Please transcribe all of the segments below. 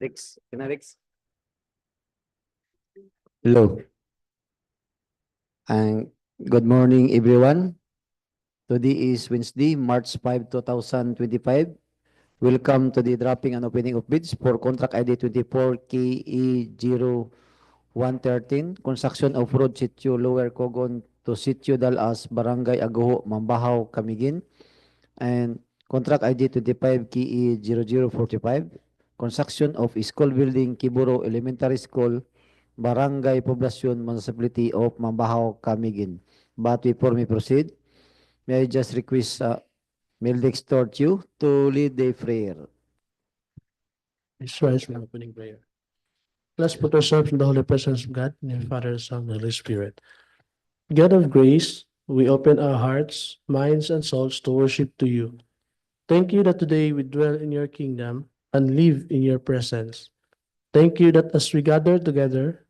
Rex, Rex. Hello, and good morning, everyone. Today is Wednesday, March 5, 2025. Welcome to the dropping and opening of bids for contract ID 24KE0113, construction of road Sitio Lower Cogon to Sitio Dal-as, Barangay Agoho, Mambajao, Camiguin, and contract ID 25KE0045, construction of school building Quiboro Elementary School, Barangay Poblacion, Municipality of Mambajao, Camiguin. But before we proceed, may I just request Meldex Tortue to lead the prayer. Please rise for opening prayer. Let's put ourselves in the holy presence of God, in the Father, Son, and Holy Spirit. God of grace, we open our hearts, minds, and souls to worship to you. Thank you that today we dwell in your kingdom and live in your presence. Thank you that as we gather together,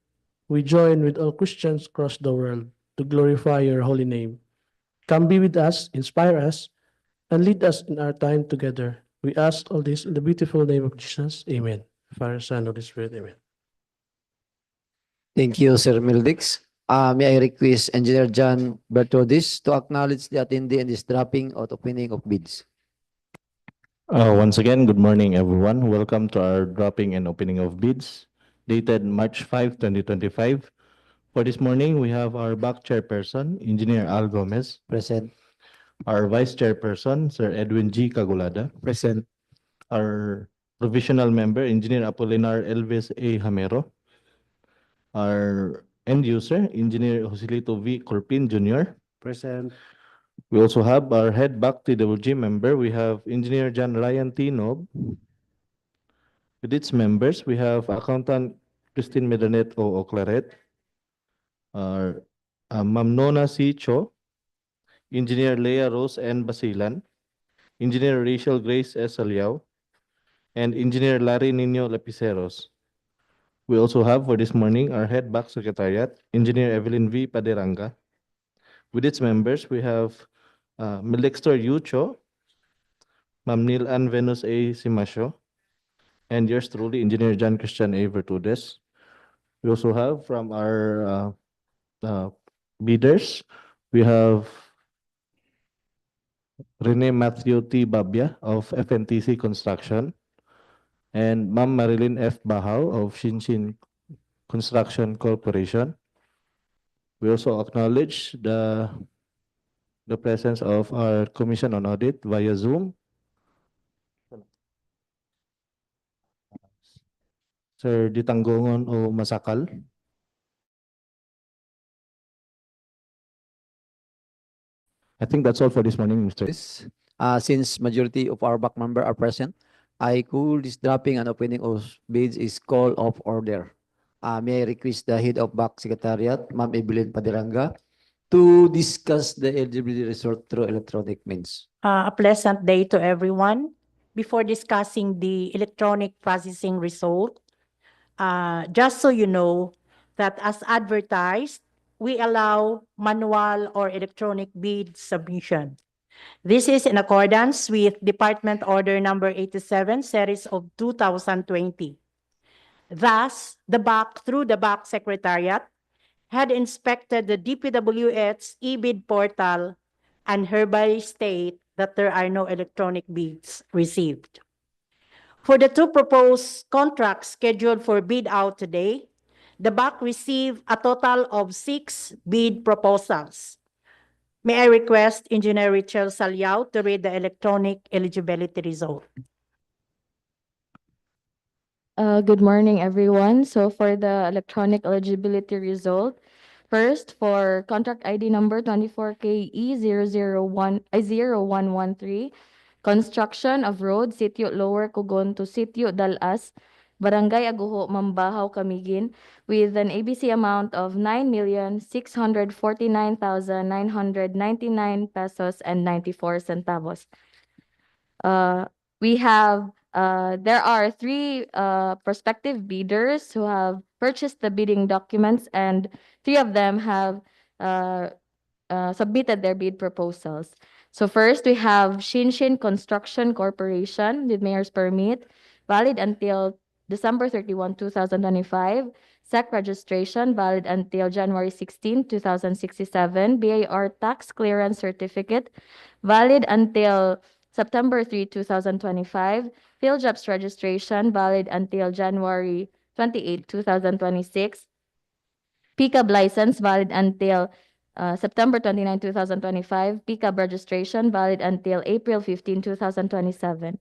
we join with all Christians across the world to glorify your holy name. Come be with us, inspire us, and lead us in our time together. We ask all this in the beautiful name of Jesus. Amen. Father, Son, Holy Spirit. Amen. Thank you, Sir Meldex. May I request Engineer John Bertodis to acknowledge the attendee in this dropping or opening of bids. Once again, good morning, everyone. Welcome to our dropping and opening of bids dated March 5, 2025. For this morning, we have our back chairperson, Engineer Al Gomez. Present. Our vice chairperson, Sir Edwin G. Cagulada. Present. Our provisional member, Engineer Apolinar Elvis A. Hamero. Our end user, Engineer Joselito V. Corpin Jr. Present. We also have our head back TWG member. We have Engineer John Ryan T. Nob. With its members, we have Accountant Christine Medanet O. Oclaret, Ma'am Nona C. Cho, Engineer Leah Rose N. Basilan, Engineer Rachel Grace S. Aliao, and Engineer Larry Nino Lapiceros. We also have for this morning our head back secretariat, Engineer Evelyn V. Paderanga. With its members, we have Melixtor Yu Cho, Ma'am Neil Ann Venus A. Simasio, and yours truly, Engineer John Christian A. Vertudes. We also have from our bidders, we have Rene Matthew T. Babia of FNTC Construction and Ma'am Marilyn F. Bahao of Shinshin Construction Corporation. We also acknowledge the presence of our Commission on Audit via Zoom. Sir Ditanggongon O. Masakal. I think that's all for this morning, Mr. Since majority of our back member are present, I call this dropping and opening of bids is call of order. May I request the head of back secretariat, Ma'am Evelyn Paderanga, to discuss the eligibility result through electronic means. A pleasant day to everyone. Before discussing the electronic processing result, just so you know that as advertised, we allow manual or electronic bid submission. This is in accordance with Department Order Number 87, Series of 2020. Thus, through the back secretariat, had inspected the DPWH e-bid portal and hereby state that there are no electronic bids received. For the two proposed contracts scheduled for bid out today, the BAC received a total of 6 bid proposals. May I request Engineer Richel Salyao to read the electronic eligibility result. Good morning, everyone. So for the electronic eligibility result, first for contract ID number 24KE00113, construction of road Sitio Lower Cogon to Sitio Dal-as, Barangay Agoho, Mambajao, Camiguin, with an ABC amount of 9,649,999 pesos and 94 centavos. There are 3 prospective bidders who have purchased the bidding documents, and 3 of them have submitted their bid proposals. So first, we have Shinshin Construction Corporation with mayor's permit, valid until December 31, 2025. SEC registration valid until January 16, 2067. BAR tax clearance certificate valid until September 3, 2025. Field jobs registration valid until January 28, 2026. PCAB license valid until September 29, 2025. PCAB registration valid until April 15, 2027.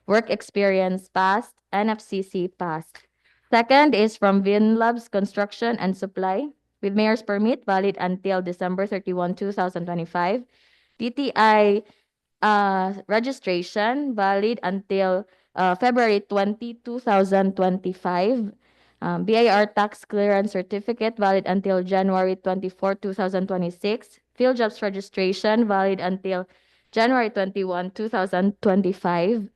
Work experience passed. NFCC passed. Second is from Vinlabs Construction and Supply with mayor's permit valid until December 31, 2025. TTI registration valid until February 20, 2025. BIR tax clearance certificate valid until January 24, 2026. Field jobs registration valid until January 21, 2025.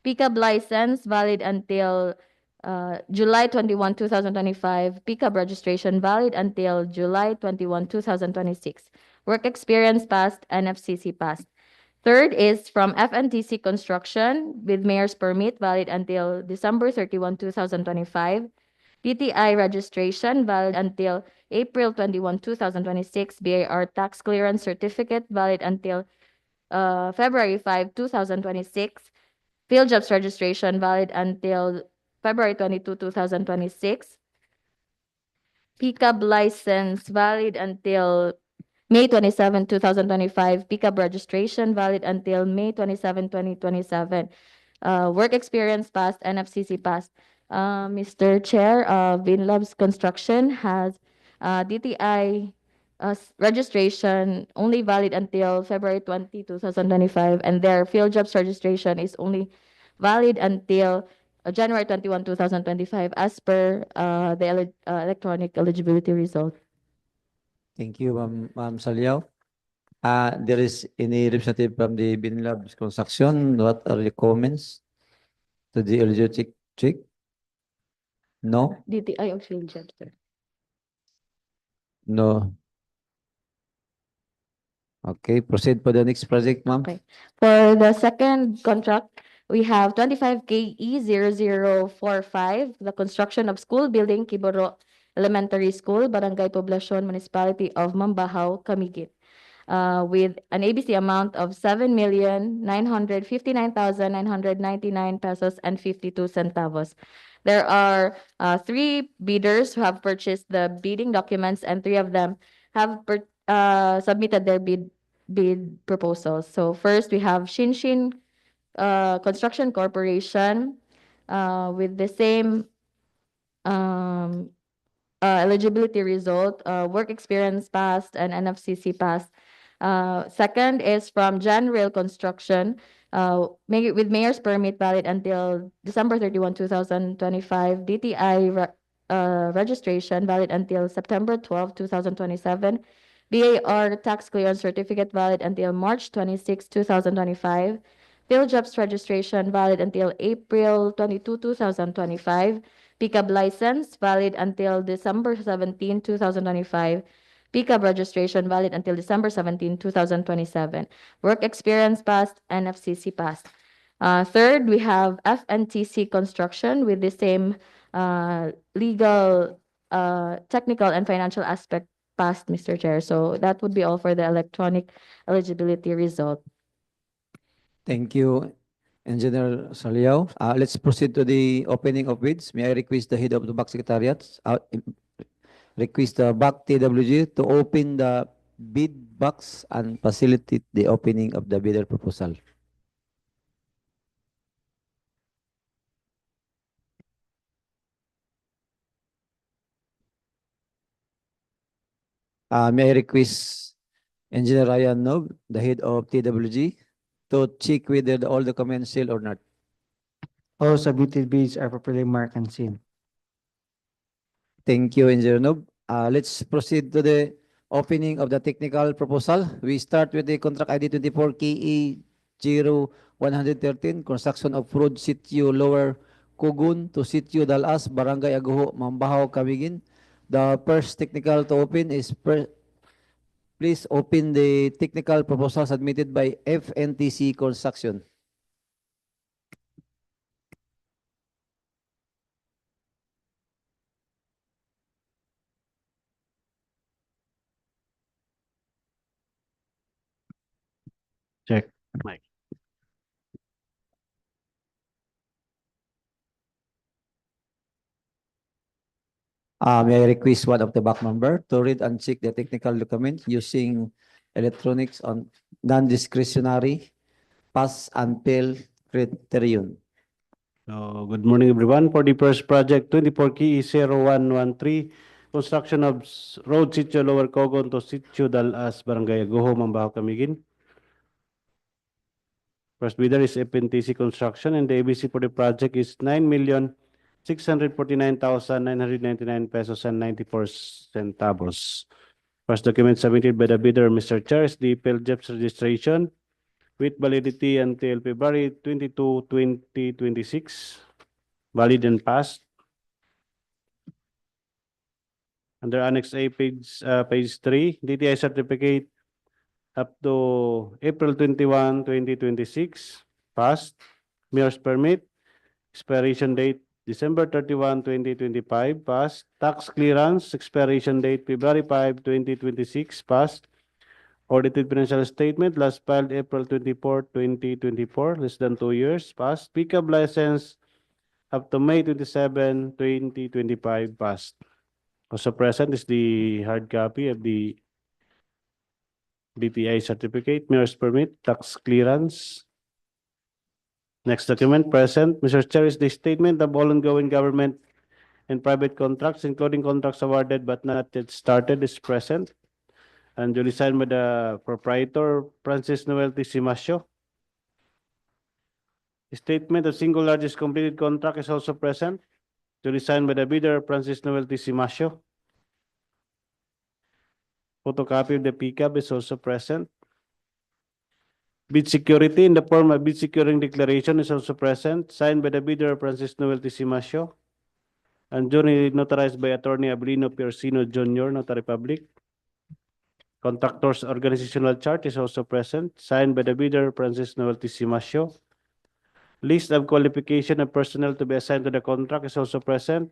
PCAB license valid until July 21, 2025. PCAB registration valid until July 21, 2026. Work experience passed. NFCC passed. Third is from FNTC Construction with mayor's permit valid until December 31, 2025. TTI registration valid until April 21, 2026. BIR tax clearance certificate valid until February 5, 2026. Field jobs registration valid until February 22, 2026. PCAB license valid until May 27, 2025. PCAB registration valid until May 27, 2027. Work experience passed. NFCC passed. Mr. Chair, Vinlabs Construction has DTI registration only valid until February 20, 2025, and their field jobs registration is only valid until January 21, 2025, as per the electronic eligibility result. Thank you, Ma'am Saliao. There is any representative from the Binlabs Construction. What are the comments to the eligibility check? No? DTI of field jobs, sir. No. Okay, proceed for the next project, ma'am. Okay. For the second contract, we have 25KE0045, the construction of school building, Quiboro Elementary School, Barangay Poblacion, Municipality of Mambajao, Camiguin, with an ABC amount of 7,959,999 pesos and 52 centavos. There are three bidders who have purchased the bidding documents, and three of them have submitted their bid proposals. So first we have Sition Construction Corporation with the same eligibility result, work experience passed and NFCC passed. Second is from Jan Rail Construction with mayor's permit valid until December 31, 2025. DTI registration valid until September 12, 2027. BAR tax clearance certificate valid until March 26, 2025. Field jobs registration valid until April 22, 2025. PCAB license valid until December 17, 2025. PCAB registration valid until December 17, 2027. Work experience passed. NFCC passed. Third, we have FNTC Construction with the same legal, technical, and financial aspect passed, Mr. Chair. So that would be all for the electronic eligibility result. Thank you, Engineer Saliao. Let's proceed to the opening of bids. May I request the head of the BAC Secretariat, request the BAC TWG to open the bid box and facilitate the opening of the bidder proposal. May I request Engineer Ryan Nob, the head of TWG, to check whether all documents sealed or not. All submitted bids are properly marked and sealed. Thank you, Engineer Nob. Let's proceed to the opening of the technical proposal. We start with the contract ID 24 KE 0113, construction of road Sitio Lower Cogon to Sitio Dal-as, Barangay Agoho, Mambajao, Camiguin. The first technical to open is please open the technical proposal submitted by FNTC Construction. Check. Mike. May I request one of the back member to read and check the technical document using electronics on non-discretionary pass and fail criterion. So, good morning, everyone. For the first project, 24 key 0113, construction of road Sitio Lower Cogon to Sitio Dal-as Barangay Agoho, Mambajao, Camiguin. First bidder is FNTC Construction, and the ABC for the project is 9,649,999 pesos and 94 centavos. First document submitted by the bidder, Mr. Chair, is the PhilJEP's registration with validity until February 22, 2026. Valid and passed. Under Annex A, page 3, DTI certificate up to April 21, 2026. Passed. Mayor's permit. Expiration date December 31, 2025. Passed. Tax clearance. Expiration date February 5, 2026. Passed. Audited financial statement last filed April 24, 2024. Less than 2 years. Passed. Pickup license up to May 27, 2025. Passed. Also present is the hard copy of the DTI certificate, mayor's permit, tax clearance. Next document present, Mr. Chair, is the statement of all ongoing government and private contracts, including contracts awarded but not yet started, is present. And duly signed by the proprietor, Francis Noel T. Simasio. Statement of single largest completed contract is also present. Duly signed by the bidder, Francis Noel T. Simasio. Photocopy of the pickup is also present. Bid security in the form of bid securing declaration is also present, signed by the bidder, Francis Noel T. Simasio, and duly notarized by Attorney Abelino Piercino Jr., Notary Public. Contractor's organizational chart is also present, signed by the bidder, Francis Noel T. Simasio. List of qualification of personnel to be assigned to the contract is also present,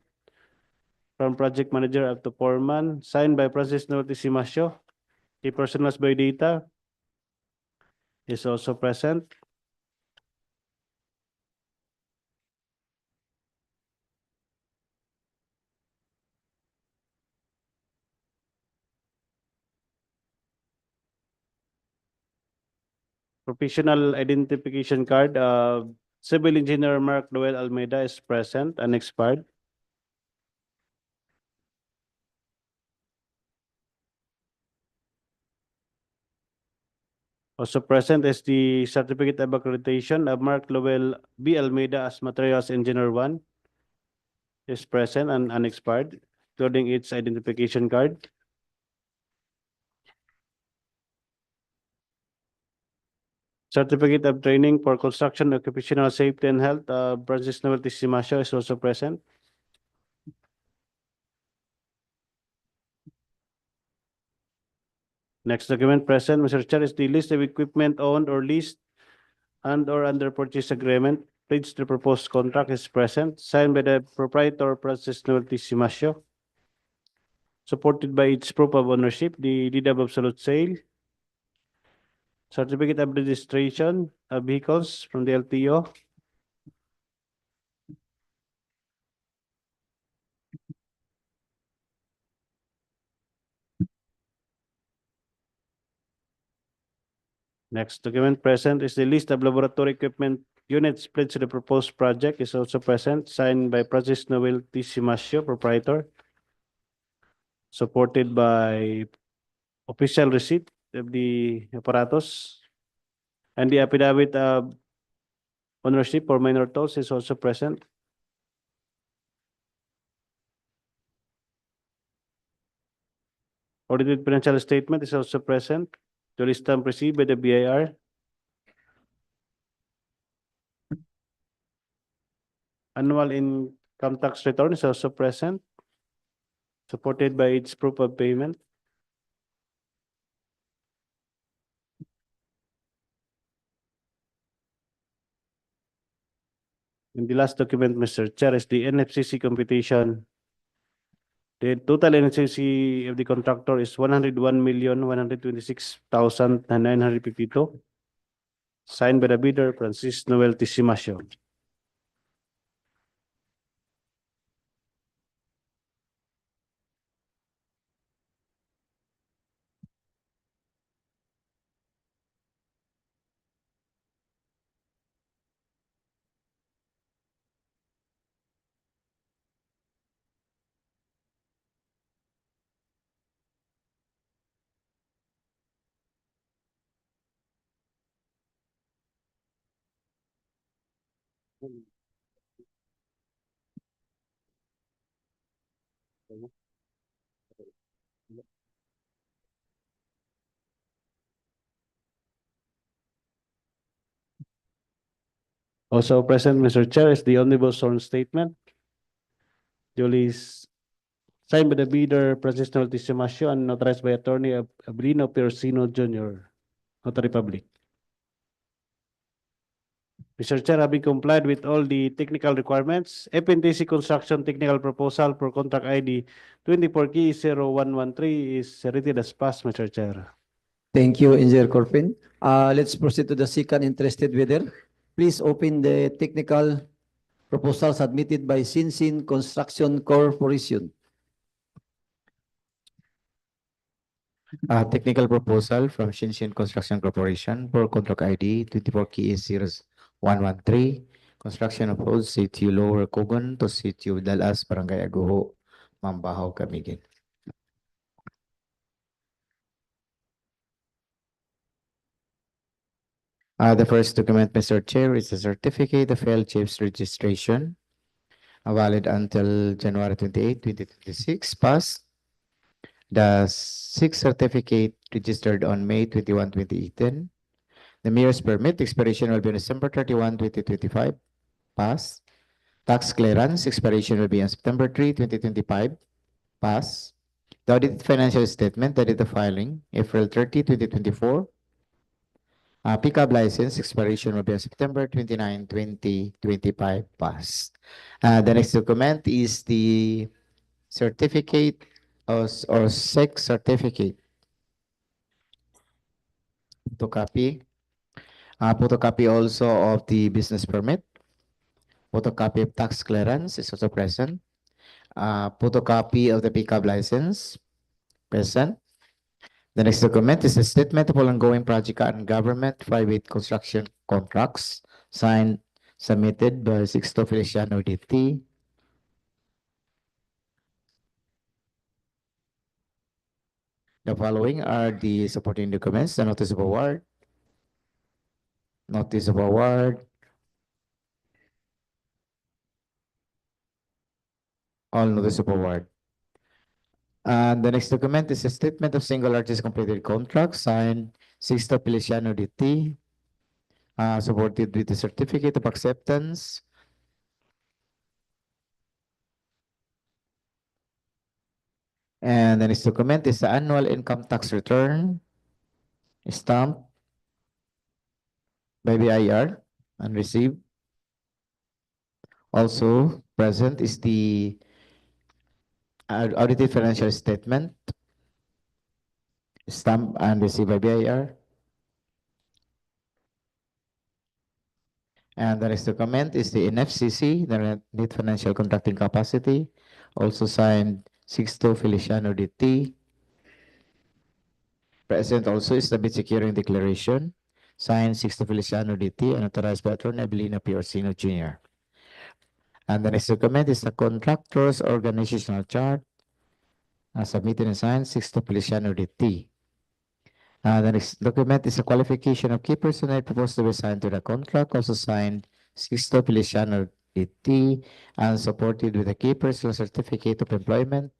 from project manager up to foreman, signed by Francis Noel T. Simasio. The personal's biodata is also present. Professional identification card, Civil Engineer Mark Noel Almeida is present and expired. Also present is the certificate of accreditation of Mark Lowell B. Almeida as Materials Engineer 1 is present and unexpired, including its identification card. Certificate of training for construction, occupational safety and health, Francis Noel T. Simasio is also present. Next document present, Mr. Chair, is the list of equipment owned or leased and or under purchase agreement. Pledged to proposed contract is present, signed by the proprietor, Francis Noel T. Simasio, supported by its proof of ownership, the deed of absolute sale, certificate of registration of vehicles from the LTO, next document present is the list of laboratory equipment units pledged to the proposed project is also present, signed by Francis Noel T. Simasio, proprietor, supported by official receipt of the apparatus, and the affidavit of ownership for minor tolls is also present. Audited financial statement is also present, duly stamped received by the BIR. Annual income tax return is also present, supported by its proof of payment. And the last document, Mr. Chair, is the NFCC computation. The total NFCC of the contractor is 101,126,952. Signed by the bidder, Francis Noel Tisimasio. Also present, Mr. Chair, is the omnibus sworn statement. Duly signed by the bidder, Francis Noel Tisimasio, and notarized by Attorney Abrino Persino Jr., Notary Public. Mr. Chair, having complied with all the technical requirements, FNTC Construction Technical Proposal for Contract ID 24K0113 is rated as passed, Mr. Chair. Thank you, Engineer Corpin. Let's proceed to the second interested bidder. Please open the technical proposal submitted by Sinsin Construction Corporation. Technical proposal from Sition Construction Corporation for contract ID 24KS0113, construction of roads Sitio Lower Cogon to Sitio Dal-as, Barangay Agoho, Mambajao, Camiguin. The first document, Mr. Chair, is a certificate of health chief's registration, valid until January 28, 2026, passed. The sixth certificate registered on May 21, 2018. The mayor's permit expiration will be on December 31, 2025. Pass. Tax clearance expiration will be on September 3, 2025. Pass. The audited financial statement, the date of filing, April 30, 2024. Pickup license expiration will be on September 29, 2025. Pass. The next document is the certificate or SEC certificate. Photocopy. Photocopy also of the business permit. Photocopy of tax clearance is also present. Photocopy of the pickup license, present. The next document is a statement of all ongoing project and government private construction contracts, signed, submitted by Sixto Feliciano DT. The following are the supporting documents: the notice of award, all notice of award. And the next document is a statement of single largest completed contract, signed Sixto Feliciano DT, supported with the certificate of acceptance. And the next document is the annual income tax return, stamped by BIR and received. Also present is the audited financial statement, stamped and received by BIR. And the next document is the NFCC, the net financial contracting capacity, also signed Sixto Feliciano DT. Present also is the bid securing declaration, signed Sixto Feliciano DT and authorized by Attorney Abelino P. Orsino Jr. And the next document is the contractor's organizational chart, submitted and signed Sixto Feliciano DT. The next document is a qualification of key personnel proposed to be assigned to the contract, also signed Sixto Feliciano DT and supported with a key personnel certificate of employment,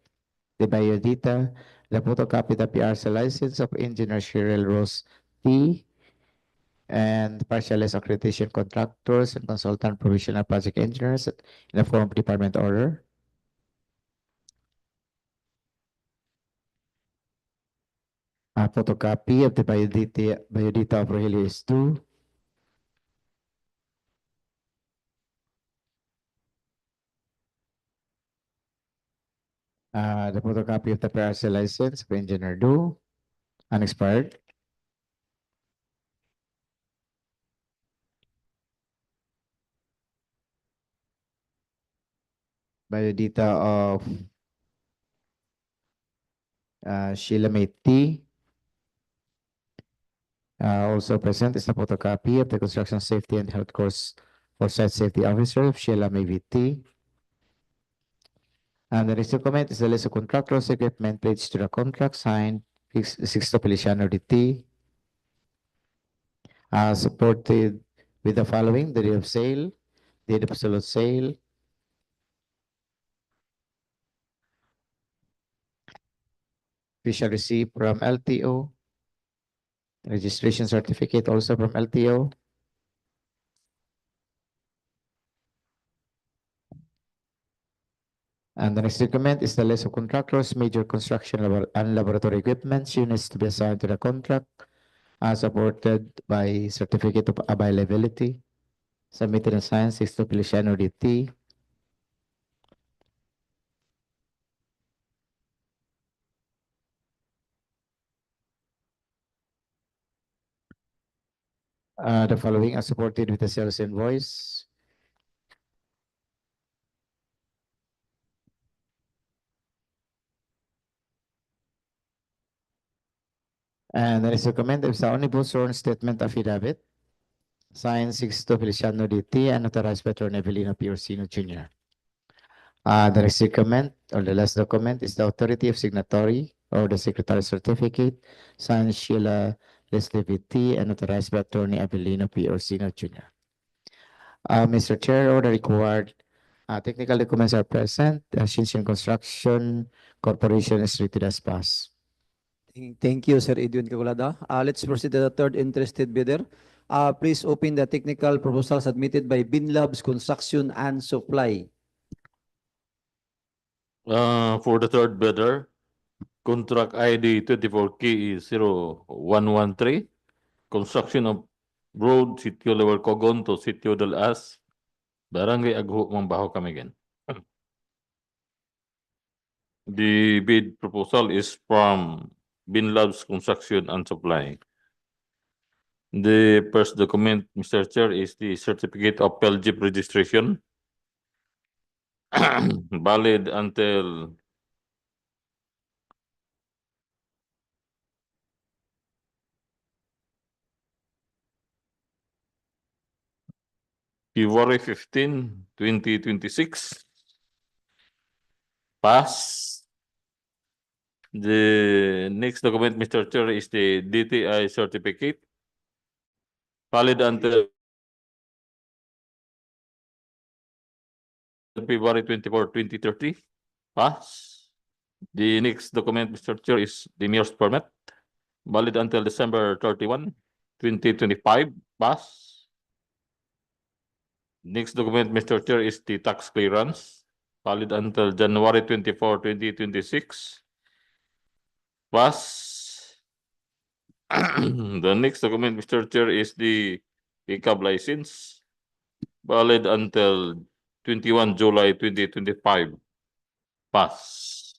the biodata, the photocopy, the PRC license of Engineer Cheryl Rose T, and partialist accreditation contractors and consultant provisional project engineers in the form of department order. A photocopy of the biodata of Rogelio S2. The photocopy of the PRC license of Engineer Do, unexpired. biodata of Sheila May T. Also present is a photocopy of the Construction Safety and Health Course for Site Safety Officer of Sheila May VT. And the next document is the list of contractors, equipment pledged to the contract signed, Sixto Feliciano DT. Supported with the following: the date of sale, date of absolute sale, official receipt from LTO, registration certificate also from LTO. And the next document is the list of contractors, major construction and laboratory equipment units to be assigned to the contract, supported by certificate of availability, submitted and signed, Sixto Feliciano DT. The following are supported with the sales invoice. And the next document is the omnibus sworn statement affidavit, signed Sixto Feliciano DT and notarized by Attorney Evelino P. Orsino Jr. The next document, or the last document, is the authority of signatory or the secretary certificate, signed Sheila Leslie VT and notarized by Attorney Evelino P. Orsino Jr. Mr. Chair, all the required technical documents are present. Sition Construction Corporation is treated as passed. Thank you, Sir Edwin Cagulada. Let's proceed to the third interested bidder. Please open the technical proposal submitted by Binlabs Construction and Supply. For the third bidder, contract ID 24KE0113, construction of road Sitio Lower Cogon to Sitio Dal-as, Barangay Agoho, Mambajao, Camiguin. The bid proposal is from Binlabs Construction and Supply. The first document, Mr. Chair, is the certificate of PLGIP registration, valid until February 15, 2026. Pass. The next document, Mr. Chair, is the DTI certificate, valid until February 24, 2030. Pass. The next document, Mr. Chair, is the mayor's permit, valid until December 31, 2025. Pass. Next document, Mr. Chair, is the tax clearance, valid until January 24, 2026. Pass. The next document, Mr. Chair, is the pickup license, valid until 21 July 2025. Pass.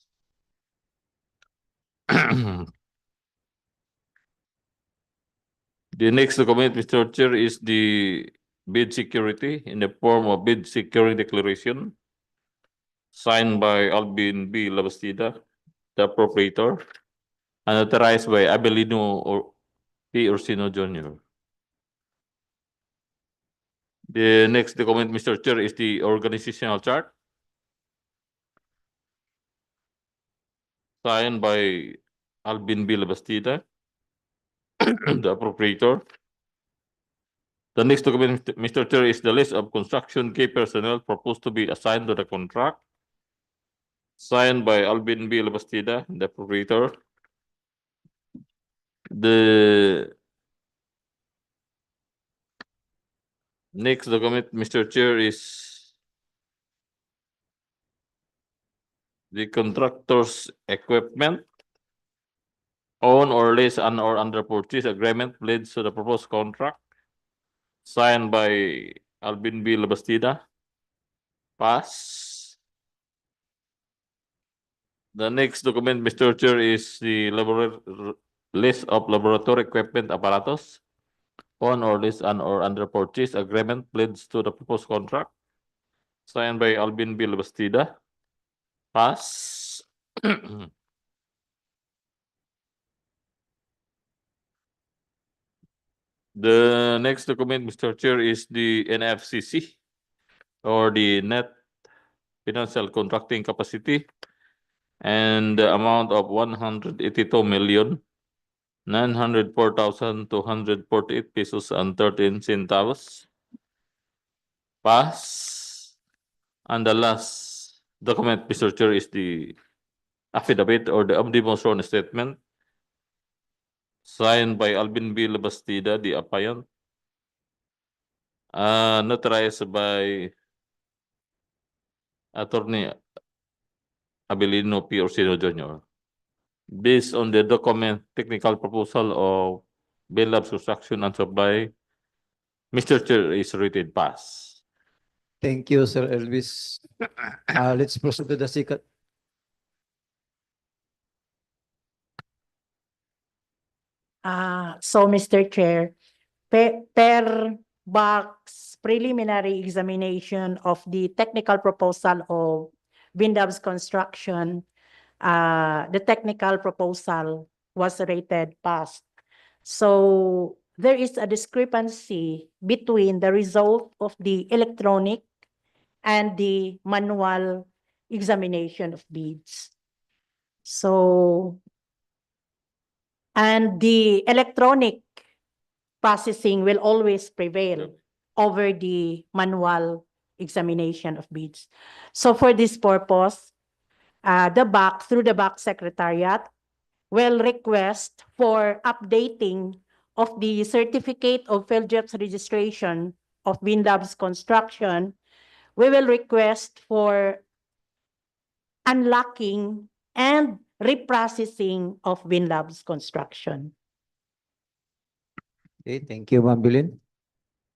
The next document, Mr. Chair, is the bid security in the form of bid security declaration, signed by Alvin B. Labastida, the proprietor, and authorized by Abelino or P. Orsino Jr. The next document, Mr. Chair, is the organizational chart, signed by Alvin B. Labastida, the proprietor. The next document, Mr. Chair, is the list of construction key personnel proposed to be assigned to the contract, signed by Alvin B. Labastida, the proprietor. The next document, Mr. Chair, is the contractor's equipment, own or lease and or under purchase agreement leads to the proposed contract, signed by Alvin B. Labastida. Pass. The next document, Mr. Chair, is the list of laboratory equipment apparatus, own or lease and or under purchase agreement leads to the proposed contract, signed by Alvin B. Labastida. Pass. The next document, Mr. Chair, is the NFCC or the Net Financial Contracting Capacity and the amount of 182,904,248 pesos and 13 centavos. Pass. And the last document, Mr. Chair, is the affidavit or the omnibus sworn statement signed by Alvin B. Labastida, the applicant, notarized by Attorney Abilino P. Orsino Jr. Based on the document technical proposal of Labs Construction and Supply, Mr. Chair, is rated pass. Thank you, Sir Elvis. Let's proceed to the second. So, Mr. Chair, per box preliminary examination of the technical proposal of Windham's construction, the technical proposal was rated pass. So there is a discrepancy between the result of the electronic and the manual examination of bids. So, and the electronic processing will always prevail over the manual examination of bids. So for this purpose, through the back secretariat will request for updating of the certificate of PhilJEP's registration of Windham's construction. We will request for unlocking and reprocessing of Windham's construction. Okay, thank you, Ma'am Bilin.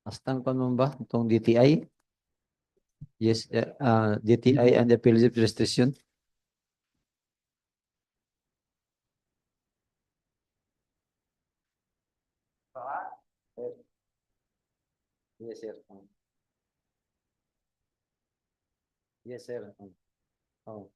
Astang pa naman ba itong DTI? Yes, DTI and the PhilJEP registration. Yes, sir. Yes, sir. Oh.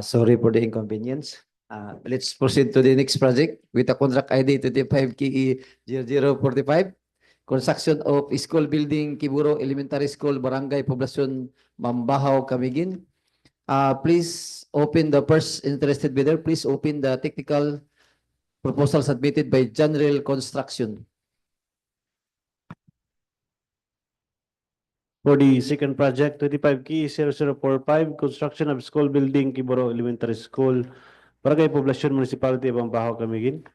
Sorry for the inconvenience. Let's proceed to the next project with the contract ID 25KE0045. Construction of school building Quiboro Elementary School, Barangay, Poblacion, Mambajao, Camiguin. Please open the first interested bidder. Please open the technical proposal submitted by General Construction. For the second project, 25K0045, construction of school building, Quiboro Elementary School, Barangay Poblacion, Municipality of Mambajao, Camiguin.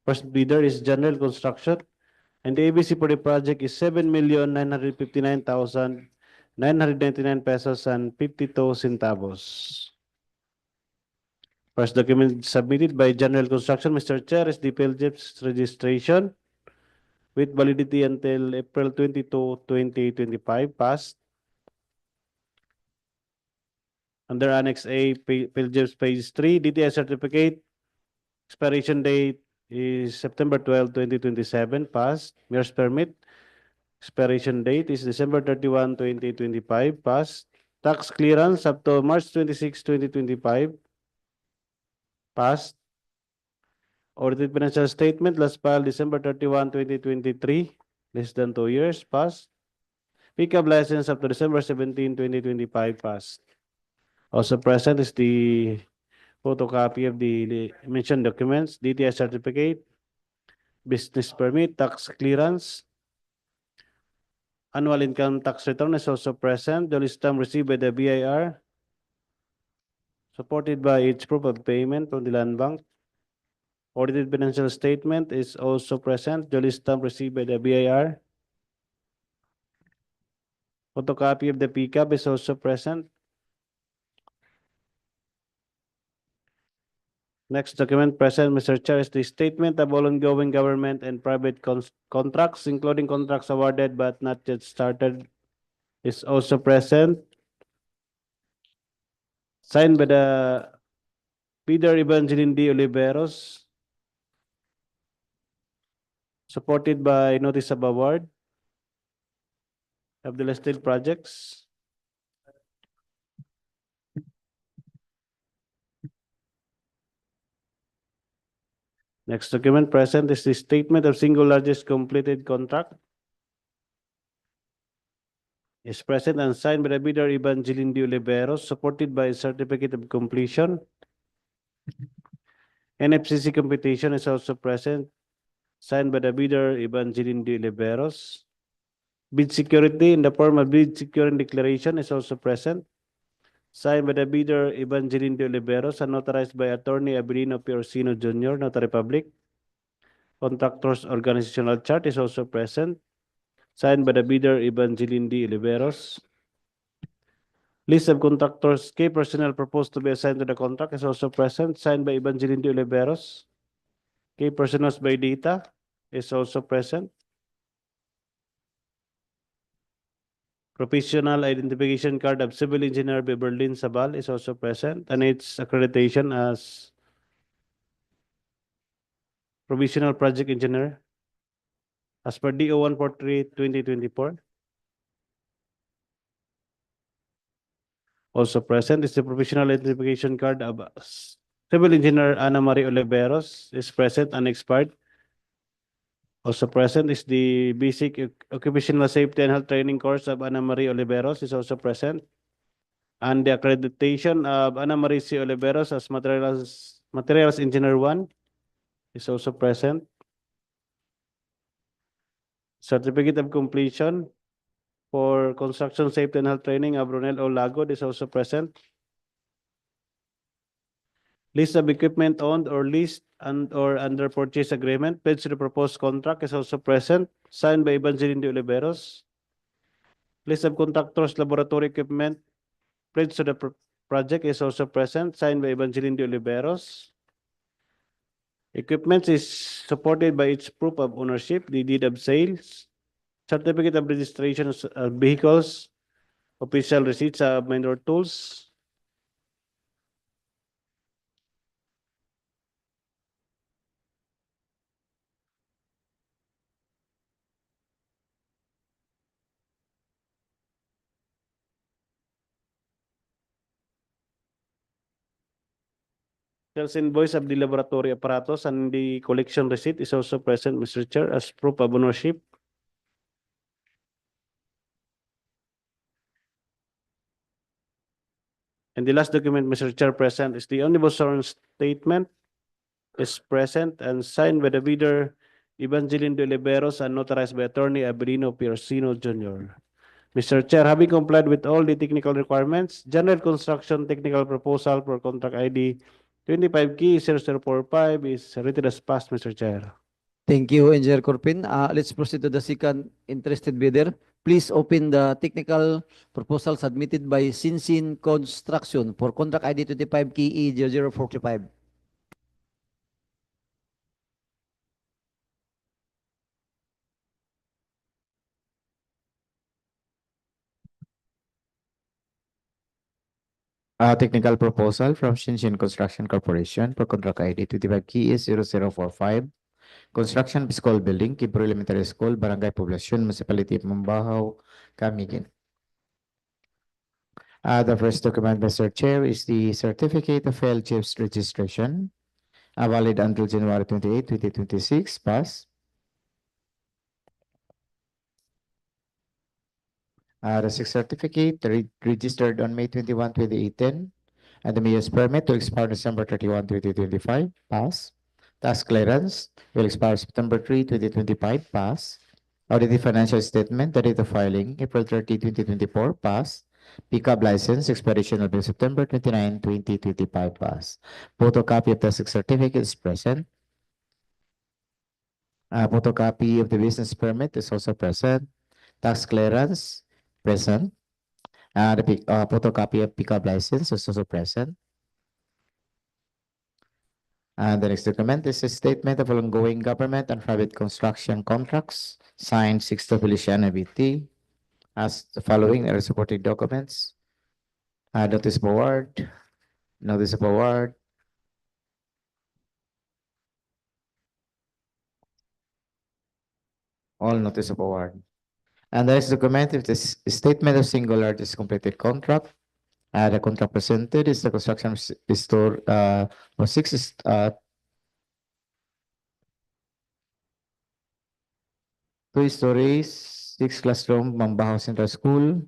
First bidder is General Construction, and the ABC for the project is 7,959,999 pesos and 52 centavos. First document submitted by General Construction, Mr. Chair, is the PhilJEP's registration with validity until April 22, 2025, passed. Under Annex A, PhilJEP's page 3, DTI certificate, expiration date is September 12, 2027, passed. Mayor's permit, expiration date is December 31, 2025, passed. Tax clearance up to March 26, 2025, passed. Audited financial statement last filed December 31, 2023, less than 2 years, passed. Pickup license up to December 17, 2025, passed. Also present is the photocopy of the mentioned documents, DTI certificate, business permit, tax clearance, Annual income tax return is also present. The list sum received by the BIR, supported by its proof of payment from the Land Bank. Audited financial statement is also present. The list sum received by the BIR. Photocopy of the PCAP is also present. Next document present, Mr. Chair, is the statement of all ongoing government and private contracts, including contracts awarded but not yet started, is also present. Signed by the bidder Evangeline D. Oliveros. Supported by notice of award of the listed projects. Next document present is the statement of single largest completed contract. Is present and signed by the bidder Evangeline D. Oliveros, supported by a certificate of completion. NFCC computation is also present, signed by the bidder Evangeline D. Oliveros. Bid security in the form of bid securing declaration is also present, signed by the bidder Evangeline De Oliveros and notarized by Attorney Abilino Piorcino Jr., Notary Public. Contractors organizational chart is also present, signed by the bidder Evangeline D. Oliveros. List of contractors, key personnel proposed to be assigned to the contract is also present, signed by Evangeline De Oliveros. Key personnel by data is also present. Professional identification card of Civil Engineer Berlin Sabal is also present, and its accreditation as Provisional Project Engineer as per DO 143/2024. Also present is the Professional Identification card of Civil Engineer Ana Maria Oliveros is present and expired. Also present is the Basic Occupational Safety and Health Training course of Ana Maria Oliveros is also present. And the accreditation of Ana Maria C. Oliveros as Materials Engineer 1 is also present. Certificate of completion for Construction Safety and Health Training of Ronel O. Lagod is also present. List of equipment owned or leased and or under purchase agreement, pledged to the proposed contract is also present, signed by Evangeline De Oliveros. List of contractors, laboratory equipment, pledged to the project is also present, signed by Evangeline De Oliveros. Equipment is supported by its proof of ownership, the deed of sales, certificate of registration of vehicles, official receipts of minor tools. Sales invoice of the laboratory apparatus and the collection receipt is also present, Mr. Chair, as proof of ownership. And the last document, Mr. Chair, present is the omnibus sworn statement is present and signed by the bidder Evangeline De Oliveros and notarized by Attorney Abilino Piorcino Jr. Mr. Chair, having complied with all the technical requirements, general construction technical proposal for contract ID 25K0045 is written as passed, Mr. Chair. Thank you, Engineer Corpin. Let's proceed to the second interested bidder. Please open the technical proposal submitted by Sinsin Construction for contract ID 25KE0045. Technical proposal from Sition Construction Corporation for contract ID 25KE0045. Construction of School Building, Quiboro Elementary School, Barangay Poblacion, Municipality of Mambajao, Camiguin. The first document, Mr. Chair, is the Certificate of Failed Chiefs Registration, valid until January 28, 2026, pass. The sixth certificate registered on May 21, 2018, and the mayor's permit to expire December 31, 2025, pass. Task clearance will expire September 3, 2025, pass. Audited financial statement, the date of filing, April 30, 2024, pass. Pickup license, expiration of September 29, 2025, pass. Photocopy of the certificate is present. Photocopy of the business permit is also present. Tax clearance, present. Photocopy of pickup license is also present. And the next document is a statement of ongoing government and private construction contracts, signed 6th of Feliciano VT. As the following are supporting documents. Notice of award, notice of award, all notice of award. And the next document is this statement of single largest completed contract. The contract presented is the construction store of six 2 stories, 6 classroom, Mambajao Central School,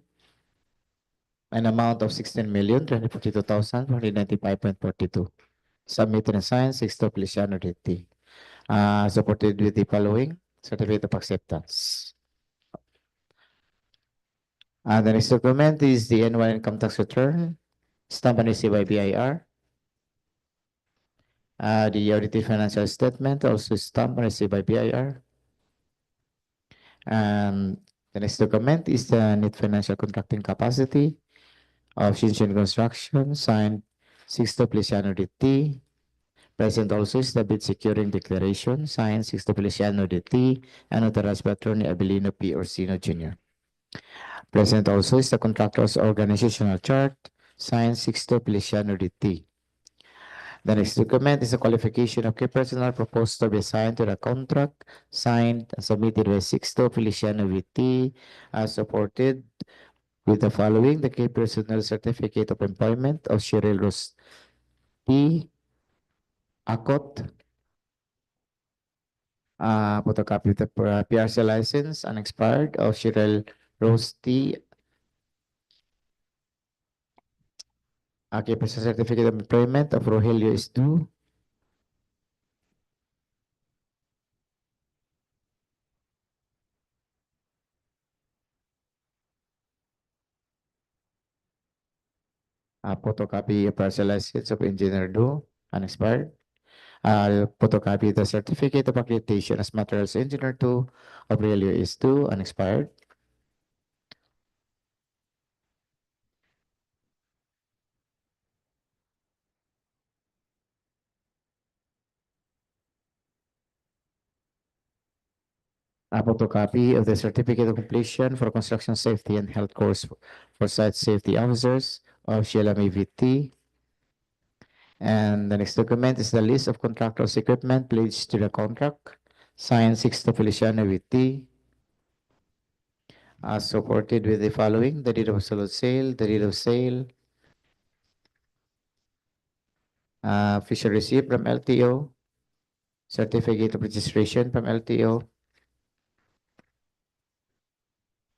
an amount of 16,342,495.42. Submitted and signed, 6th of Feliciano DT. Supported with the following certificate of acceptance. The next document is the annual income tax return, stamped and received by BIR. The audited financial statement also stamped and received by BIR. And the next document is the net financial contracting capacity of Sition Construction, signed 6th of Feliciano DT. Present also is the bid securing declaration, signed 6th of Feliciano DT, and authorized by Attorney Abilino P. Orsino Jr. Present also is the contractor's organizational chart, signed 6th of Feliciano DT. The next document is a qualification of key personnel proposed to be assigned to the contract, signed and submitted by 6th of Feliciano VT, as supported with the following: the key personnel certificate of employment of Cheryl Rose P. Akot, photocopy of the PRC license unexpired of Cheryl Rose T. Okay, certificate of employment of Rogelio is due. Photocopy of partial license of Engineer Do, unexpired. Photocopy the certificate of accreditation as materials engineer 2 of Aurelio is 2, unexpired. A photocopy of the certificate of completion for construction safety and health course for site safety officers of Sheila May VT. And the next document is the list of contractors' equipment pledged to the contract, signed 6th of Feliciano VT. Supported with the following: the deed of absolute sale, the deed of sale, official receipt from LTO, certificate of registration from LTO,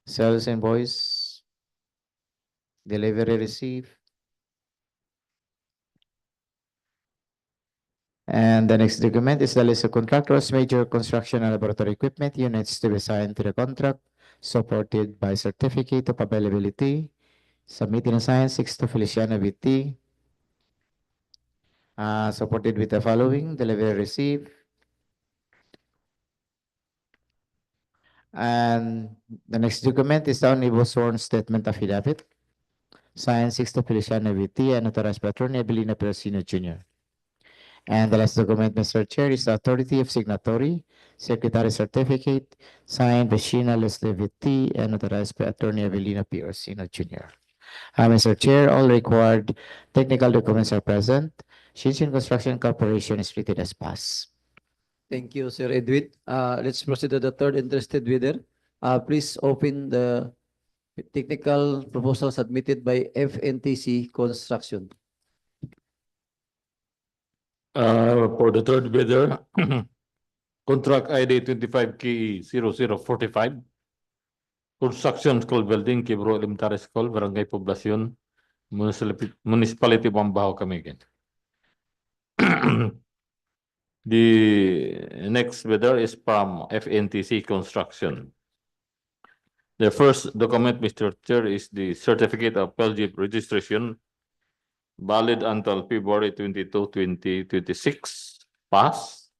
sales invoice, delivery receipt. And the next document is the list of contractors, major construction and laboratory equipment units to be assigned to the contract, supported by certificate of availability, submitted and signed 6th of Feliciano VT. Supported with the following: delivery receipt. And the next document is the omnibus sworn statement affidavit, signed 6th of Feliciano VT and authorized by Attorney Abilino P. Orsino Jr. And the last document, Mr. Chair, is the authority of signatory, secretary certificate, signed by Sheena Leslie VT and authorized by Attorney Abilino P. Orsino Jr. Mr. Chair, all required technical documents are present. Sition Construction Corporation is treated as passed. Thank you, Sir Edwin. Let's proceed to the third interested bidder. Please open the technical proposal submitted by FNTC Construction. For the third bidder, contract ID 25KE 0045, construction school building, Quiboro Elementary School, Barangay Poblacion, Municipality Mambajao, Camiguin. The next bidder is from FNTC Construction. The first document, Mr. Chair, is the certificate of LG registration valid until February 22, 2026. Pass.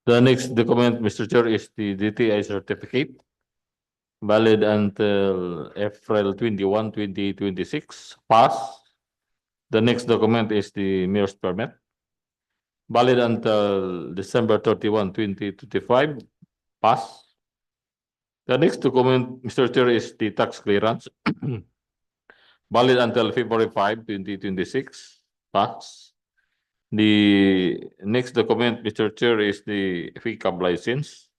The next document, Mr. Chair, is the DTI certificate valid until April 21, 2026. Pass. The next document is the mayor's permit valid until December 31, 2025. Pass. The next document, Mr. Chair, is the tax clearance valid until February 5, 2026. Pass. The next document, Mr. Chair, is the FICAB license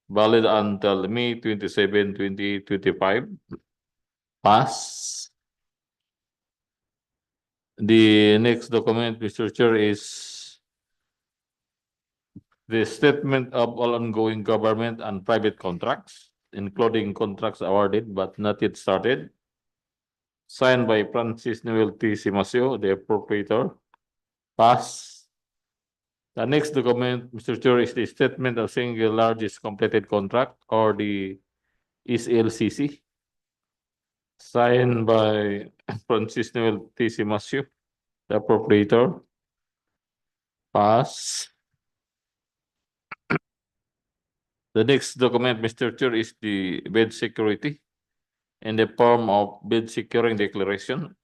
valid until May 27, 2025. Pass. The next document, Mr. Chair, is the statement of all ongoing government and private contracts, including contracts awarded but not yet started, signed by Francis Noel T. Simasio, the appropriator. Pass. The next document, Mr. Chair, is the statement of single largest completed contract, or the SLCC, signed by Francis Noel T. Simasio, the appropriator. Pass. The next document, Mr. Chair, is the bid security in the form of bid securing declaration,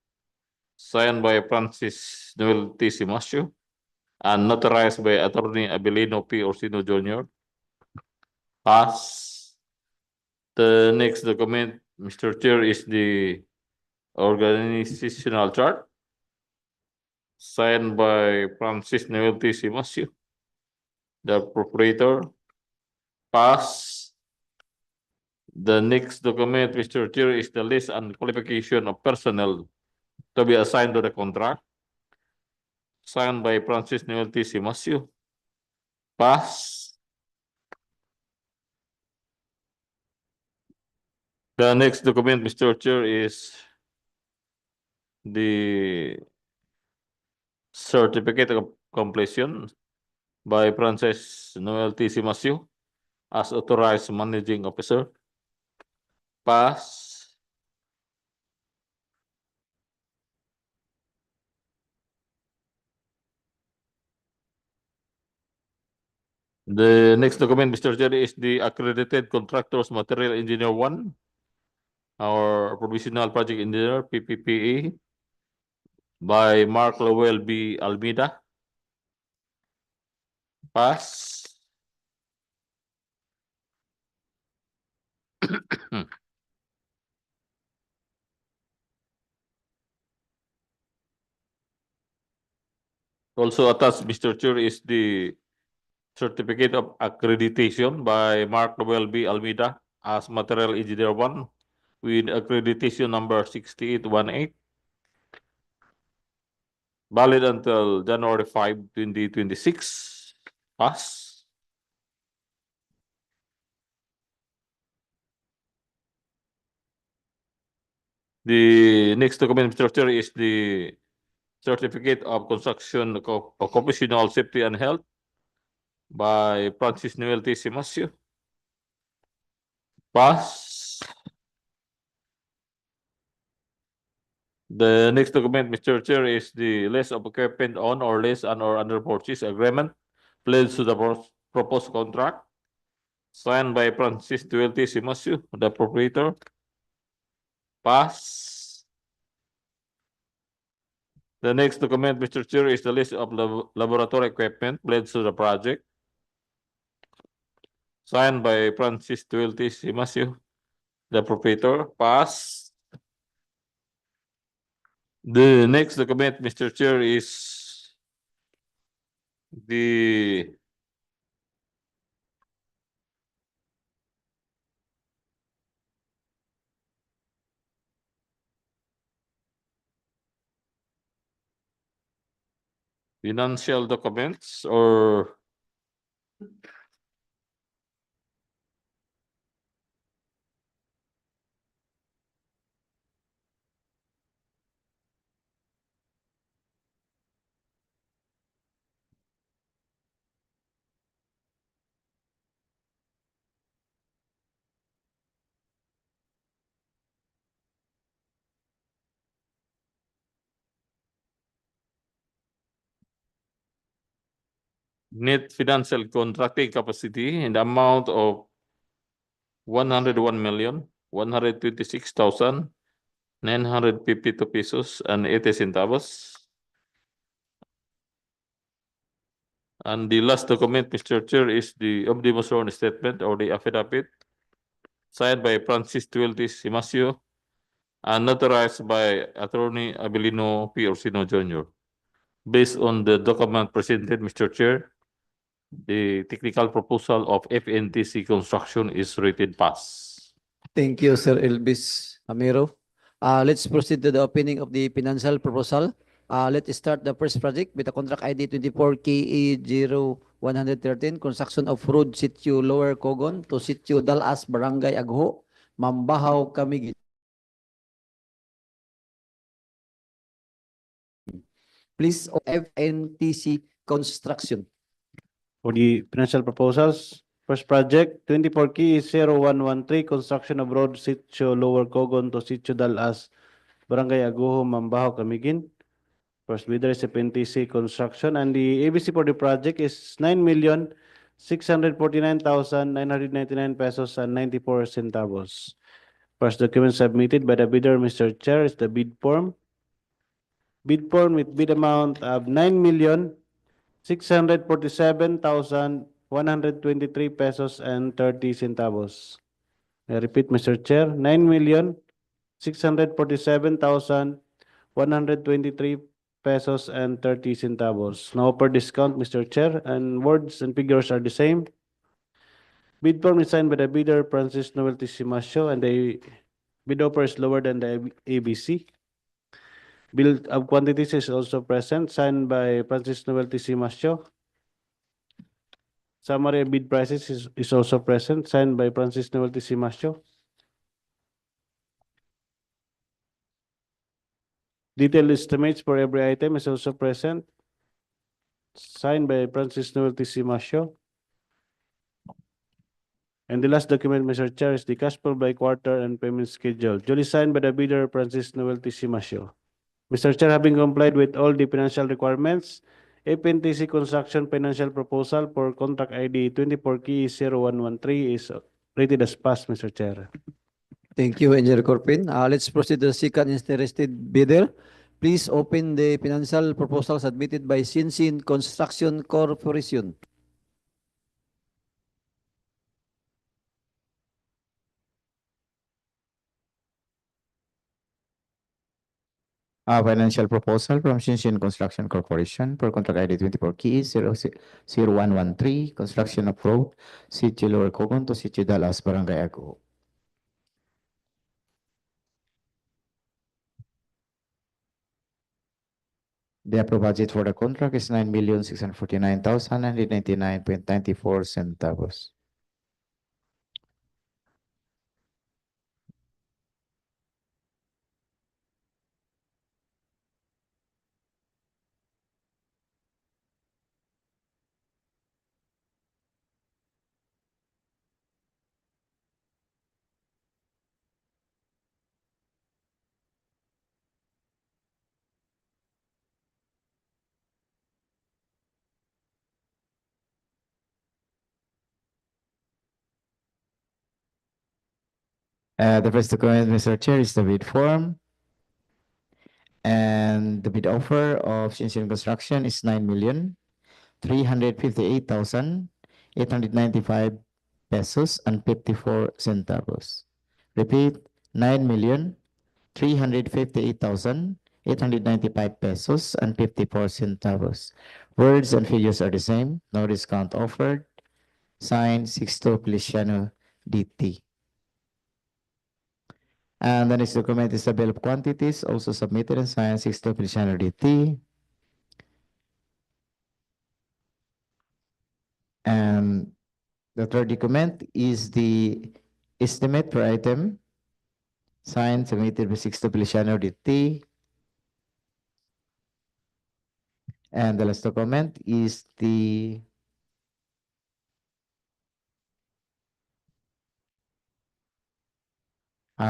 signed by Francis Noel T. Simasio and notarized by Attorney Abelino P. Orsino Jr. Pass. The next document, Mr. Chair, is the organizational chart, signed by Francis Noel T. Simasio, the proprietor. Pass. The next document, Mr. Chair, is the list and qualification of personnel to be assigned to the contract, signed by Francis Noel T. Simasio. Pass. The next document, Mr. Chair, is the certificate of completion by Francis Noel T. Simasio as authorized managing officer. Pass. The next document, Mr. Chair, is the accredited contractors material engineer 1, our provisional project engineer, PPPE, by Mark Lowell B. Almeida. Pass. Also attached, Mr. Chair, is the certificate of accreditation by Mark Lowell B. Almeida as material engineer 1 with accreditation number 6818, valid until January 5, 2026. Pass. The next document, Mr. Chair, is the certificate of construction occupational safety and health by Francis Noel T. Simasio. Pass. The next document, Mr. Chair, is the list of equipment on or lease and or under purchase agreement pledged to the proposed contract, signed by Francis Noel T. Simasio, the proprietor. Pass. The next document, Mr. Chair, is the list of laboratory equipment pledged to the project, signed by Francis Noel T. Simasio, the proprietor. Pass. The next document, Mr. Chair, is the financial documents or net financial contracting capacity in the amount of 101,126,952 pesos and 80 centavos. And the last document, Mr. Chair, is the omnibus sworn statement or the affidavit signed by Francis Tuelty Simasio and notarized by Attorney Abilino P. Orsino Jr. Based on the document presented, Mr. Chair, the technical proposal of FNTC construction is rated pass. Thank you, Sir Elvis Amiro. Let's proceed to the opening of the financial proposal. Let's start the first project with the contract ID 24KE0113, construction of road Sitio Lower Cogon to Sitio Dal-as Barangay Agoho, Mambajao, Camiguin. Please, FNTC construction. For the financial proposals, first project, 24KE0113, construction of road Sitio Lower Cogon to Sitio Dal-as Barangay Agoho, Mambajao, Camiguin. First bidder is FNTC Construction, and the ABC for the project is 9,649,999 pesos and 94 centavos. First document submitted by the bidder, Mr. Chair, is the bid form. Bid form with bid amount of 9,647,123 pesos and 30 centavos. I repeat, Mr. Chair, 9,647,123 pesos and 30 centavos. No per discount, Mr. Chair, and words and figures are the same. Bid form is signed by the bidder, Francis Noel Simasio, and the bid offer is lower than the ABC. Bill of quantities is also present, signed by Francis Noel Simasio. Summary bid prices is also present, signed by Francis Noel Simasio. Detailed estimates for every item is also present, signed by Francis Noel Simasio. And the last document, Mr. Chair, is the cash flow by quarter and payment schedule, duly signed by the bidder, Francis Noel Simasio. Mr. Chair, having complied with all the financial requirements, FNTC Construction Financial Proposal for Contract ID 24KE0113 is rated as passed, Mr. Chair. Thank you, Engineer Corpin. Let's proceed to the second interested bidder. Please open the financial proposal submitted by Sition Construction Corporation. Financial proposal from Sition Construction Corporation for contract ID 24KE0113, construction of road, Sitio Lower Cogon to Sitio Dal-as Barangay Agoho. The approved budget for the contract is 9,649,999.94 centavos. The first document, Mr. Chair, is the bid form. And the bid offer of Sition Construction is 9,358,895 pesos and 54 centavos. Repeat, 9,358,895 pesos and 54 centavos. Words and figures are the same. No discount offered. Signed, Sixto Feliciano DT. And the next document is the bill of quantities, also submitted and signed, Sixto Feliciano DT. And the third document is the estimate per item, signed, submitted by Sixto Feliciano DT. And the last document is the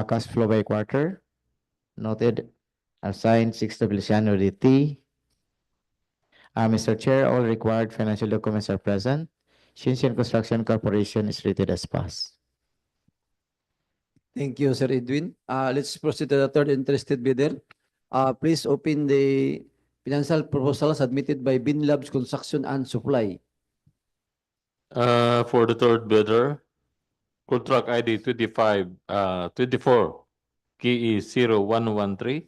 cash flow by quarter, noted, signed, Sixto Feliciano DT. Mr. Chair, all required financial documents are present. Sition Construction Corporation is rated as passed. Thank you, Sir Edwin. Let's proceed to the third interested bidder. Please open the financial proposal submitted by Binlabs Construction and Supply. For the third bidder, contract ID 24 KE 0113,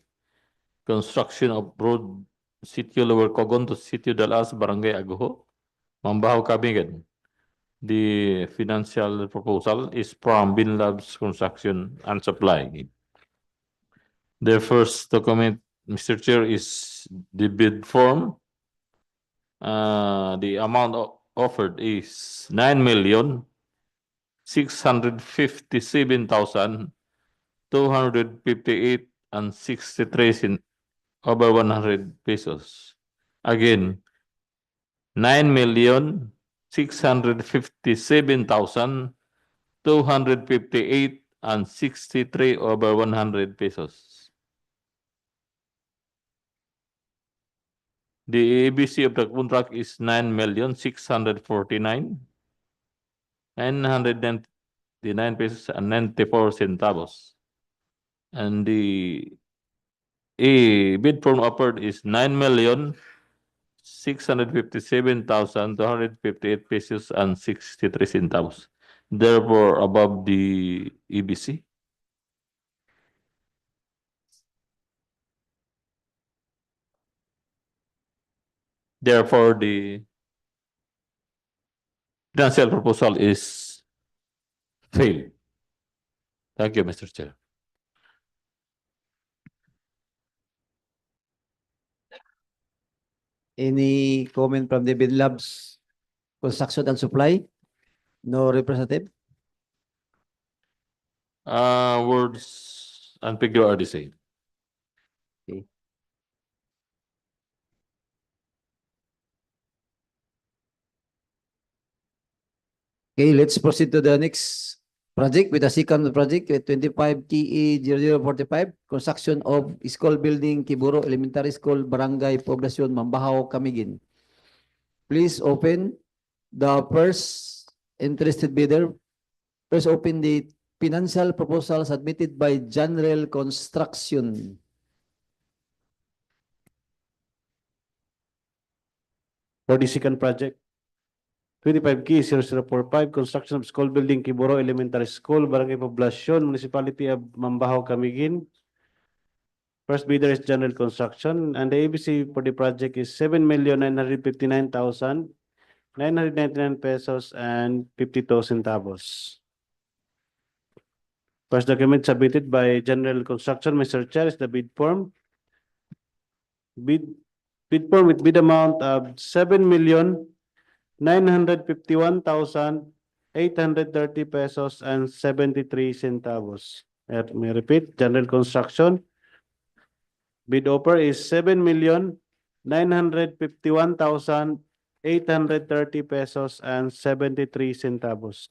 construction of road Sitio Lower Cogon to Sitio Dal-as Barangay Agoho, Mambajao, Camiguin. The financial proposal is from Binlabs Construction and Supply. The first document, Mr. Chair, is the bid form. The amount offered is 9,657,258 and 63 over 100 pesos. Again, 9,657,258 and 63 over 100 pesos. The ABC of the contract is 9,649,999 pesos and 94 centavos. And the bid form offered is 9,657,258 pesos and 63 centavos. Therefore, above the EBC. Therefore, the financial proposal is failed. Thank you, Mr. Chair. Any comment from the Binlabs Construction and Supply? No representative? Words and figure are the same. Okay, let's proceed to the next project with the second project with 25 TE 0045, construction of school building Quiboro Elementary School, Barangay Poblacion, Mambajao, Camiguin. Please open the first interested bidder. Please open the financial proposal submitted by General Construction. For the second project, 25 Key 0045, construction of school building Quiboro Elementary School, Barangay Poblacion, Municipality of Mambajao, Camiguin. First bidder is General Construction, and the ABC for the project is 7,959,999 pesos and 52 centavos. First document submitted by General Construction, Mr. Chair, is the bid form. Bid form with bid amount of 7,951,830 pesos and 73 centavos. Let me repeat, General Construction. Bid offer is 7,951,830 pesos and 73 centavos.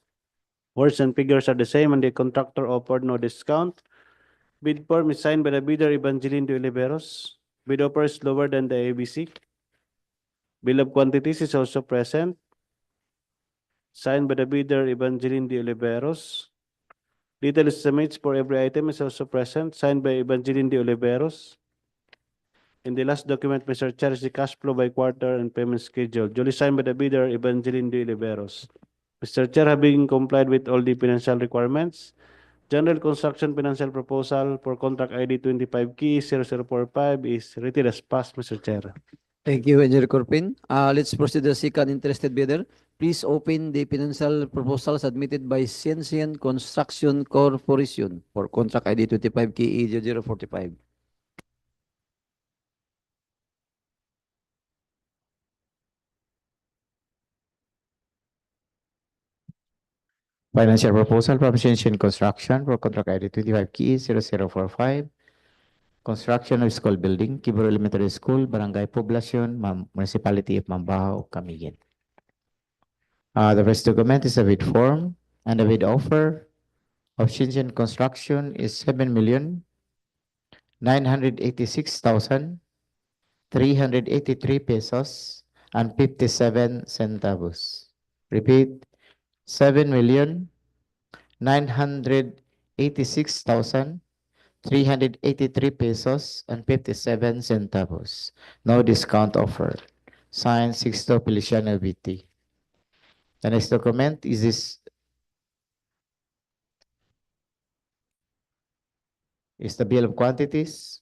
Words and figures are the same, and the contractor offered no discount. Bid form is signed by the bidder Evangeline de Oliveros. Bid offer is lower than the ABC. Bill of quantities is also present. Signed by the bidder Evangeline de Oliveros. Detailed estimates for every item is also present. Signed by Evangeline de Oliveros. In the last document, Mr. Chair, is the cash flow by quarter and payment schedule. Duly signed by the bidder Evangeline de Oliveros. Mr. Chair, having complied with all the financial requirements, General Construction Financial Proposal for Contract ID 25 Key 0045 is rated as passed, Mr. Chair. Thank you, Engineer Corpin. Let's proceed to the second interested bidder. Please open the financial proposal submitted by Sition Construction Corporation for contract ID 25 KE 0045. Financial proposal from Sition Construction for contract ID 25 Key 0045. Construction of school building, Quiboro Elementary School, Barangay Poblacion, Municipality of Mambajao, Camiguin. The first document is a bid form, and the bid offer of Sition Construction is 7,986,300 383 pesos and 57 centavos. Repeat, 7,986,383 pesos and 57 centavos. No discount offer. Signed, Sixto Feliciano BT. The next document is the bill of quantities.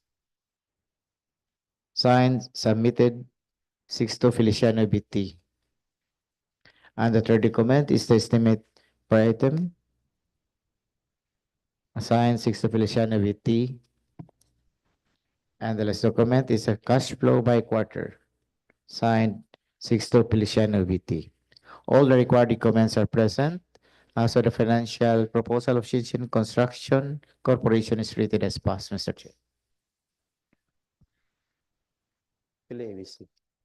Signed, submitted, Sixto Feliciano BT. And the third document is the estimate per item. Signed, Sixto Feliciano BT. And the last document is a cash flow by quarter. Signed, Sixto Feliciano BT. All the required documents are present. So the financial proposal of Sition Construction Corporation is rated as passed, Mr. Chair.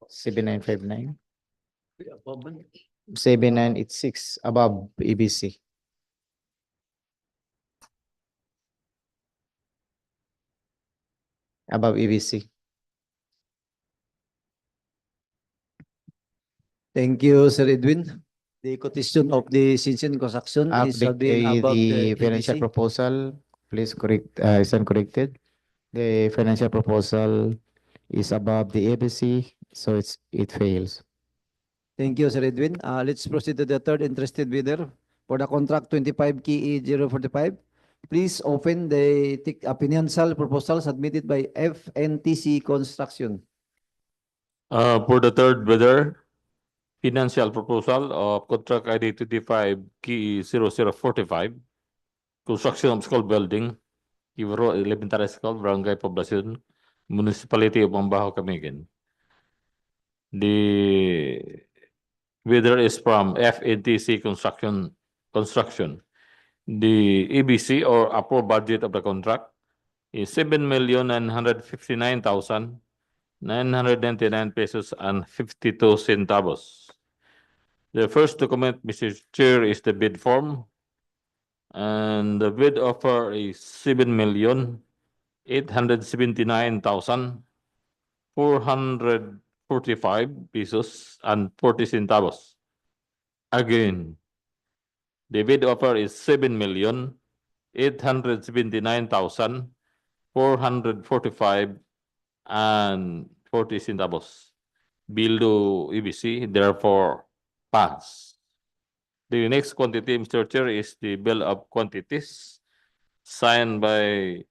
7959. 7986 above EBC. Above EBC. Thank you, Sir Edwin. The quotation of the Sition Construction is been above The the financial EBC. proposal, please correct, is uncorrected. The financial proposal is above the ABC, so it fails. Thank you, Sir Edwin. Let's proceed to the third interested bidder for the contract 25 KE 045. Please open the financial proposal submitted by FNTC Construction. For the third bidder, financial proposal of contract ID 25 KE 0045, construction of school building, Quiboro Elementary School, Barangay Poblacion, Municipality of Mambajao, Camiguin. The bidder is from FNTC Construction. The EBC or approved budget of the contract is 7,959,999 pesos and 52 centavos. The first document, Mr. Chair, is the bid form. And the bid offer is 7,879,445 pesos and 40 centavos. Again, the bid offer is 7,879,445 and 40 centavos. Below EBC, therefore pass. The next quantity, Mr. Chair, is the bill of quantities signed by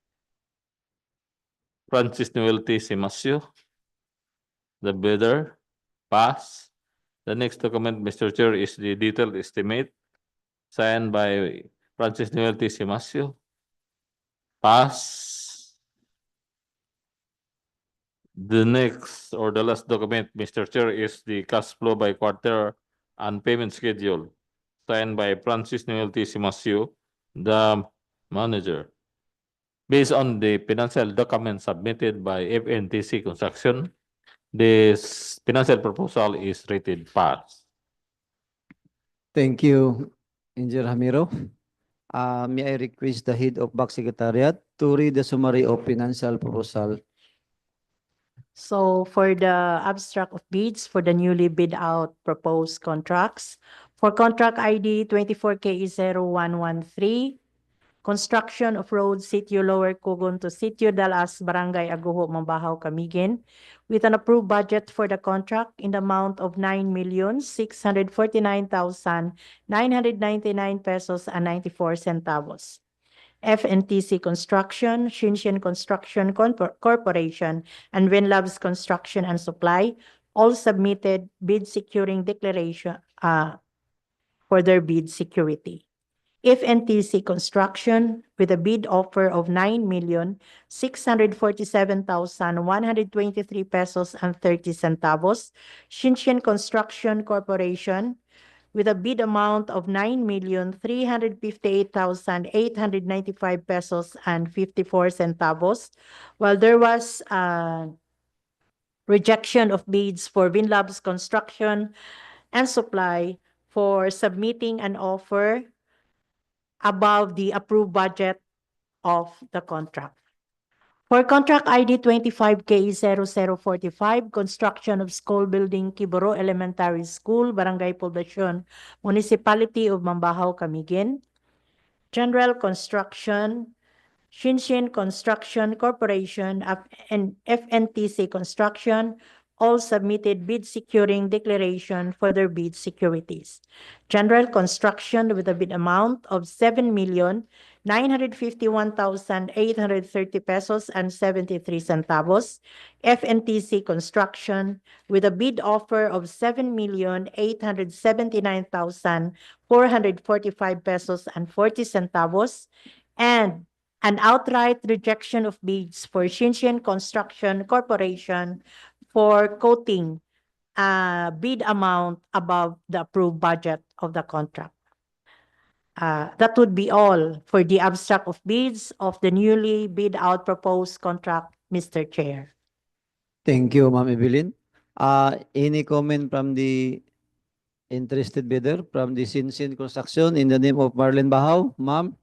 Francis Noel T. Simasio, the bidder, pass. The next document, Mr. Chair, is the detailed estimate signed by Francis Noel T. Simasio, pass. The next or the last document, Mr. Chair, is the cash flow by quarter and payment schedule signed by Francis Noel T. Simasio, the manager. Based on the financial documents submitted by FNTC Construction, this financial proposal is rated pass. Thank you, Engineer Ramiro. May I request the head of Back Secretariat to read the summary of financial proposal. So for the abstract of bids for the newly bid out proposed contracts, for contract ID 24KE0113, construction of road Sitio Lower Cogon to Sitio Dal-as Barangay Agoho, Mambajao, Camiguin, with an approved budget for the contract in the amount of 9,649,999 pesos and 94 centavos. FNTC Construction, Sition Construction Corporation, and Winlabs Construction and Supply all submitted bid securing declaration for their bid security. FNTC Construction, with a bid offer of 9,647,123 pesos and 30 centavos. Sition Construction Corporation, with a bid amount of 9,358,895 pesos and 54 centavos, while there was rejection of bids for Winlabs Construction and Supply for submitting an offer above the approved budget of the contract. For contract ID 25K0045, construction of school building Quiboro Elementary School, Barangay Poblacion, Municipality of Mambajao, Camiguin. General construction, Sition Construction Corporation and FNTC Construction all submitted bid securing declaration for their bid securities. General construction with a bid amount of 7,951,830 pesos and 73 centavos. FNTC Construction with a bid offer of 7,879,445 pesos and 40 centavos. And an outright rejection of bids for Sition Construction Corporation for quoting bid amount above the approved budget of the contract. That would be all for the abstract of bids of the newly bid out proposed contract, Mr. Chair. Thank you, Ma'am Evelyn. Any comment from the interested bidder from the Sition Construction in the name of Marlene Bahao, ma'am?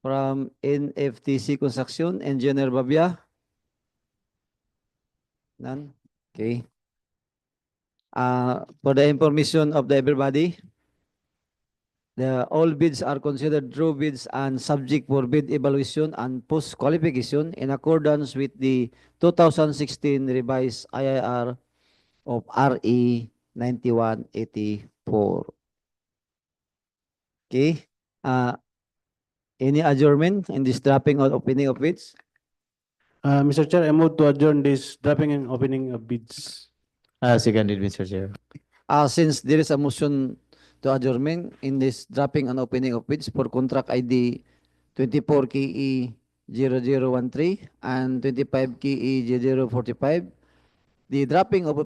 From NFTC Construction, Engineer Babia? None? Okay. For the information of the everybody, all bids are considered true bids and subject for bid evaluation and post-qualification in accordance with the 2016 revised IIR of RE 9184. Okay. Any adjournment in this dropping or opening of bids? Mr. Chair, I move to adjourn this dropping and opening of bids. Seconded, Mr. Chair. Since there is a motion to adjournment in this dropping and opening of bids for contract ID 24 KE 0013 and 25 KE 0045, the dropping of